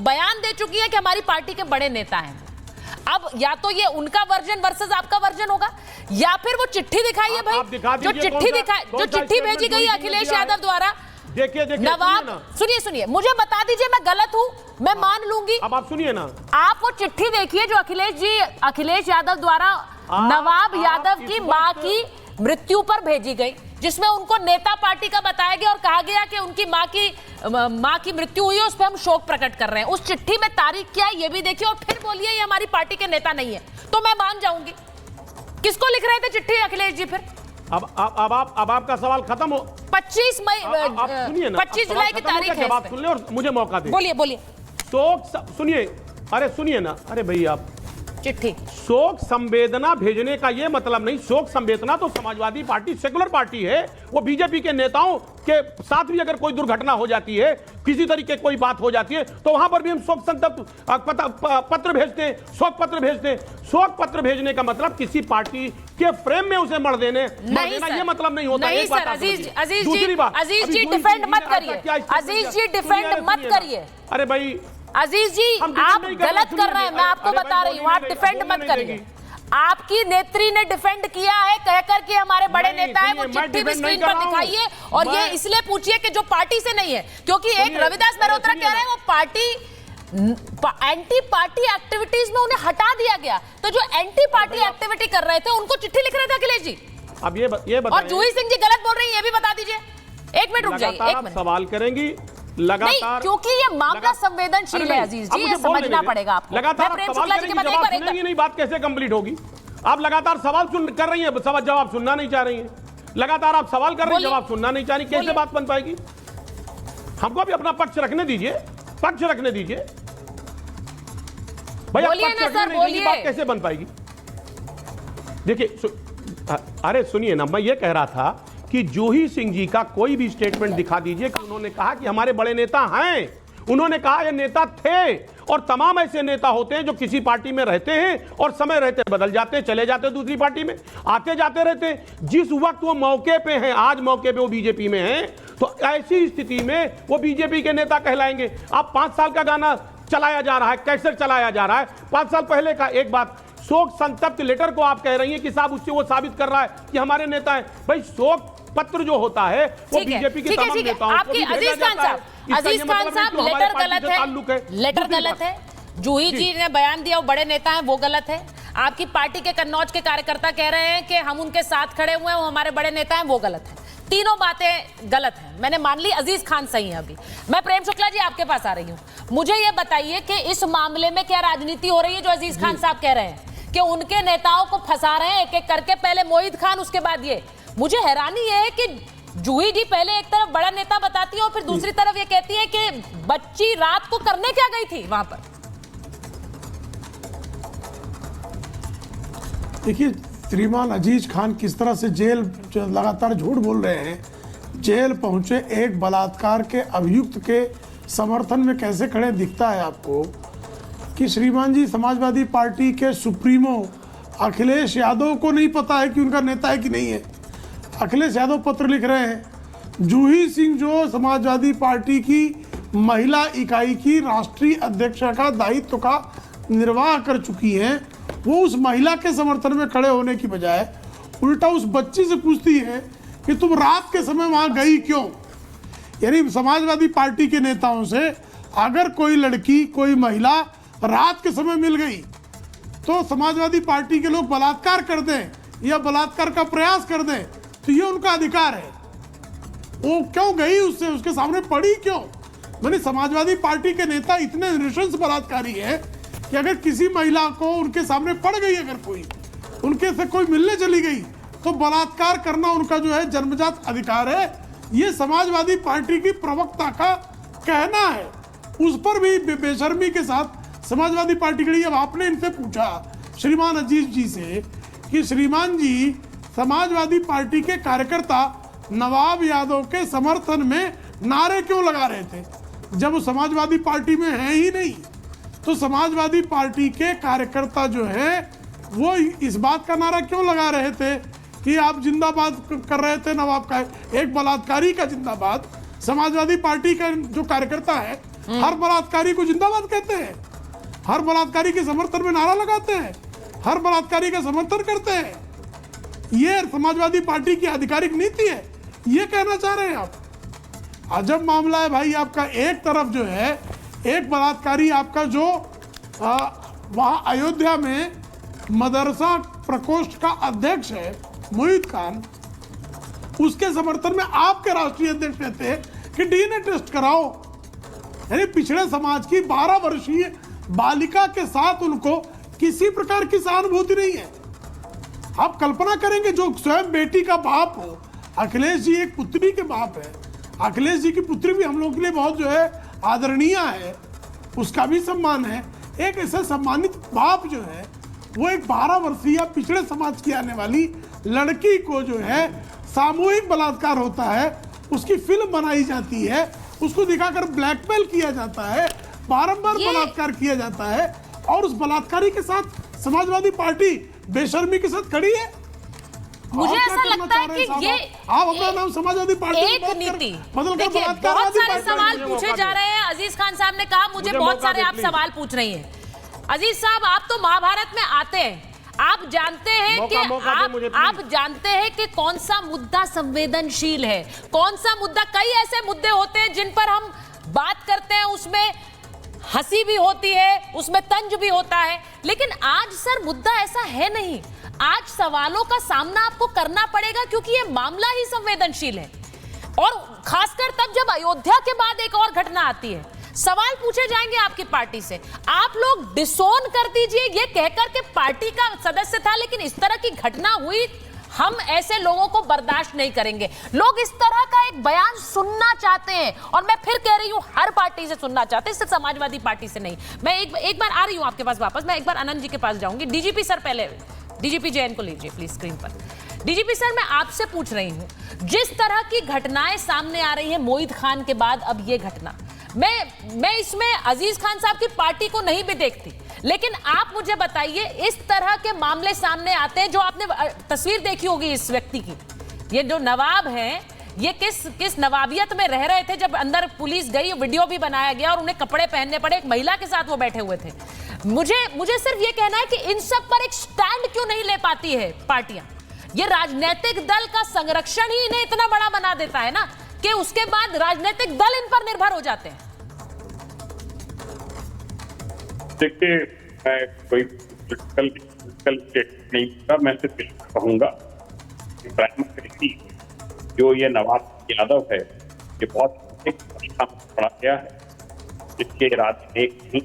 बयान दे चुकी है कि हमारी पार्टी के बड़े नेता हैं। अब या तो ये उनका वर्जन वर्सेस आपका वर्जन होगा, या फिर वो चिट्ठी दिखाई है भाई, जो चिट्ठी भेजी गई अखिलेश यादव द्वारा। देखिए नवाब, सुनिए, मुझे बता दीजिए, मैं गलत हूं, मैं मान लूंगी। अब आप सुनिए ना, आप वो चिट्ठी देखिए जो अखिलेश यादव द्वारा नवाब यादव की मां की मृत्यु पर भेजी गई, जिसमें उनको नेता पार्टी का बताया गया और कहा गया कि उनकी मां की मृत्यु हुई है, उस पर हम शोक प्रकट कर रहे हैं। उस चिट्ठी में तारीख क्या है ये भी देखिए, और फिर बोलिए ये हमारी पार्टी के नेता नहीं है, तो मैं मान जाऊंगी। किसको लिख रहे थे चिट्ठी अखिलेश जी फिर? अब आपका सवाल खत्म हो। 25 मई, 25 जुलाई की तारीख है। आप सुन ले और मुझे मौका दे। बोलिए। शोक सुनिए ना, अरे भाई आप चिट्ठी शोक संवेदना भेजने का ये मतलब नहीं। शोक संवेदना तो समाजवादी पार्टी सेकुलर पार्टी है, वो बीजेपी के नेताओं के साथ भी अगर कोई दुर्घटना हो जाती है, किसी तरीके कोई बात हो जाती है, तो वहां पर भी हम शोक संतप्त पत्र भेजते हैं, शोक पत्र भेजते हैं। शोक पत्र भेजने का मतलब किसी पार्टी के फ्रेम में उसे मर देना ये मतलब नहीं होता। नहीं सर, अजीज जी डिफेंड मत करिए। अरे भाई अजीज जी, आप गलत कर रहे हैं, मैं आपको बता रही हूँ, आप डिफेंड मत करिए। आपकी नेत्री ने डिफेंड किया है कहकर के हमारे बड़े नेता है, वो चिट्ठी भी स्क्रीन पर दिखाइए, और ये इसलिए पूछिए कि जो पार्टी से नहीं है, क्योंकि एक रविदास मेहरोत्रा कह रहे हैं वो पार्टी एंटी पार्टी एक्टिविटीज में उन्हें हटा दिया गया, तो जो एंटी पार्टी एक्टिविटी कर रहे थे उनको चिट्ठी लिख रहे थे अखिलेश जी। अब ये और जूही सिंह जी गलत बोल रही है, ये भी बता दीजिए। एक मिनट रुक जाइए, एक मिनट। सवाल करेंगी लगातार, क्योंकि ये मामला संवेदनशील है अजीज जी, ये समझना पड़ेगा आपको। लगातार प्रेम शुक्ला जी के बाद एक बार नहीं, बात कैसे कंप्लीट होगी? आप लगातार सवाल कर रही हैं, जवाब सुनना नहीं चाह रही हैं। लगातार आप सवाल कर रही हैं, जवाब सुनना नहीं चाह रही, कैसे बात बन पाएगी? हमको भी अपना पक्ष रखने दीजिए, भैया पक्ष रखने दीजिए, बात कैसे बन पाएगी? देखिए अरे सुनिए ना, मैं ये कह रहा था कि जूही सिंह जी का कोई भी स्टेटमेंट दिखा दीजिए कि उन्होंने कहा कि हमारे बड़े नेता हैं। उन्होंने कहा ये नेता थे, और तमाम ऐसे नेता होते हैं जो किसी पार्टी में रहते हैं और समय रहते बदल जाते हैं, चले जाते हैं दूसरी पार्टी में, आते जाते रहते हैं। जिस वक्त वो मौके पे हैं, आज मौके पे वो बीजेपी में हैं, तो ऐसी स्थिति में वो बीजेपी के नेता कहलाएंगे। अब 5 साल का गाना चलाया जा रहा है, कैसे चलाया जा रहा है 5 साल पहले का। एक बात, शोक संतप्त लेटर को आप कह रही हैं कि साहब उससे वो साबित कर रहा है कि हमारे नेता हैं। भाई शोक पत्र जो होता है वो बीजेपी के तमाम नेताओं को भी भेजा जाता है। अजीज खान साहब, लेटर गलत है। जूही जी ने बयान दिया वो बड़े नेता हैं, वो गलत है। आपकी पार्टी के कन्नौज के कार्यकर्ता कह रहे हैं कि हम उनके साथ खड़े हुए हैं, वो हमारे बड़े नेता हैं, वो गलत है। तीनों बातें गलत हैं, मैंने मान ली। अजीज खान सही है। अभी मैं प्रेम शुक्ला जी आपके पास आ रही हूँ, मुझे ये बताइए कि इस मामले में क्या राजनीति हो रही है जो अजीज खान साहब कह रहे हैं कि उनके नेताओं को फंसा रहे हैं एक एक करके, पहले मोहित खान उसके बाद ये। मुझे हैरानी है कि जूही जी पहले एक तरफ बड़ा नेता बताती है और फिर दूसरी तरफ ये कहती है कि बच्ची रात को करने क्या गई थी वहां पर। देखिए श्रीमान अजीज खान किस तरह से जेल लगातार झूठ बोल रहे हैं। जेल पहुंचे एक बलात्कार के अभियुक्त के समर्थन में कैसे खड़े दिखता है आपको कि श्रीमान जी समाजवादी पार्टी के सुप्रीमो अखिलेश यादव को नहीं पता है कि उनका नेता है कि नहीं है। अखिलेश यादव पत्र लिख रहे हैं। जूही सिंह जो समाजवादी पार्टी की महिला इकाई की राष्ट्रीय अध्यक्ष का दायित्व का निर्वाह कर चुकी हैं, वो उस महिला के समर्थन में खड़े होने की बजाय उल्टा उस बच्ची से पूछती है कि तुम रात के समय वहां गई क्यों। यानी समाजवादी पार्टी के नेताओं से अगर कोई लड़की कोई महिला रात के समय मिल गई तो समाजवादी पार्टी के लोग बलात्कार कर दें या बलात्कार का प्रयास कर दें, तो ये उनका अधिकार है। वो क्यों गई, उससे उसके सामने पड़ी क्यों? मैंने समाजवादी पार्टी के नेता इतने नृशंस बलात्कारी है कि अगर किसी महिला को उनके सामने पड़ गई, अगर कोई उनके से कोई मिलने चली गई, तो बलात्कार करना उनका जो है जन्मजात अधिकार है। ये समाजवादी पार्टी की प्रवक्ता का कहना है। उस पर भी बेशर्मी के साथ समाजवादी पार्टी के लिए अब आपने इनसे पूछा श्रीमान अजीज जी से कि श्रीमान जी समाजवादी पार्टी के कार्यकर्ता नवाब यादव के समर्थन में नारे क्यों लगा रहे थे जब वो समाजवादी पार्टी में है ही नहीं। तो समाजवादी पार्टी के कार्यकर्ता जो है वो इस बात का नारा क्यों लगा रहे थे कि आप जिंदाबाद कर रहे थे नवाब का, एक बलात्कारी का जिंदाबाद। समाजवादी पार्टी का जो कार्यकर्ता है हर बलात्कारी को जिंदाबाद कहते हैं, हर बलात्कारी के समर्थन में नारा लगाते हैं, हर बलात्कारी का समर्थन करते हैं। ये समाजवादी पार्टी की आधिकारिक नीति है, ये कहना चाह रहे हैं आप। अजब मामला है भाई आपका। एक तरफ जो है एक बलात्कारी आपका जो वहाँ अयोध्या में मदरसा प्रकोष्ठ का अध्यक्ष है मोहित खान, उसके समर्थन में आपके राष्ट्रीय अध्यक्ष कहते हैं कि डीएनए टेस्ट कराओ। यानी पिछड़े समाज की 12 वर्षीय बालिका के साथ उनको किसी प्रकार की सहानुभूति नहीं है। आप कल्पना करेंगे जो स्वयं बेटी का बाप हो, अखिलेश जी एक पुत्री के बाप है, अखिलेश जी की पुत्री भी हम लोग के लिए बहुत जो है आदरणीय है, उसका भी सम्मान है। एक ऐसे सम्मानित बाप जो है वो एक 12 वर्षीय पिछड़े समाज की आने वाली लड़की को जो है सामूहिक बलात्कार होता है, उसकी फिल्म बनाई जाती है, उसको दिखाकर ब्लैकमेल किया जाता है, बारंबार बलात्कार किया जाता है, और उस बलात्कारी के साथ समाजवादी पार्टी बेशर्मी के साथ खड़ी है। मुझे ऐसा लगता है कि ये आप अपना नाम समाजवादी पार्टी एक नीति, देखिए बहुत सारे सवाल पूछे जा रहे हैं। अजीज खान साहब ने कहा मुझे बहुत सारे आप सवाल पूछ रही हैं। अजीज साहब, आप तो महाभारत में आते हैं, आप जानते हैं कि आप जानते हैं कि कौन सा मुद्दा संवेदनशील है, कौन सा मुद्दा। कई ऐसे मुद्दे होते हैं जिन पर हम बात करते हैं, उसमें हंसी भी होती है, उसमें तंज भी होता है, लेकिन आज सर मुद्दा ऐसा है नहीं। आज सवालों का सामना आपको करना पड़ेगा क्योंकि ये मामला ही संवेदनशील है, और खासकर तब जब अयोध्या के बाद एक और घटना आती है। सवाल पूछे जाएंगे आपकी पार्टी से, आप लोग डिसोन कर दीजिए ये कहकर के पार्टी का सदस्य था, लेकिन इस तरह की घटना हुई, हम ऐसे लोगों को बर्दाश्त नहीं करेंगे। लोग इस तरह का एक बयान सुनना चाहते हैं, और मैं फिर कह रही हूं हर पार्टी से सुनना चाहते हैं, सिर्फ समाजवादी पार्टी से नहीं। मैं एक बार आ रही हूं आपके पास वापस, मैं एक बार आनंद जी के पास जाऊंगी। डीजीपी सर, पहले डीजीपी जैन को लीजिए प्लीज स्क्रीन पर। डीजीपी सर, मैं आपसे पूछ रही हूं, जिस तरह की घटनाएं सामने आ रही है मोहित खान के बाद, अब ये घटना, मैं इसमें अजीज खान साहब की पार्टी को नहीं भी देखती, लेकिन आप मुझे बताइए, इस तरह के मामले सामने आते हैं, जो आपने तस्वीर देखी होगी इस व्यक्ति की, ये जो नवाब हैं, ये किस नवाबियत में रह रहे थे जब अंदर पुलिस गई, वीडियो भी बनाया गया और उन्हें कपड़े पहनने पड़े, एक महिला के साथ वो बैठे हुए थे। मुझे सिर्फ ये कहना है कि इन सब पर एक स्टैंड क्यों नहीं ले पाती है पार्टियां। ये राजनीतिक दल का संरक्षण ही इन्हें इतना बड़ा बना देता है ना, कि उसके बाद राजनीतिक दल इन पर निर्भर हो जाते हैं। देखिए, मैं कोई पॉलिटिकल स्टेटमेंट नहीं दूंगा, मैं सिर्फ कहूंगा कि प्राइम मिनिस्टर जो ये नवाब यादव है, ये बहुत पड़ा गया है, इसके इरादे नेक नहीं।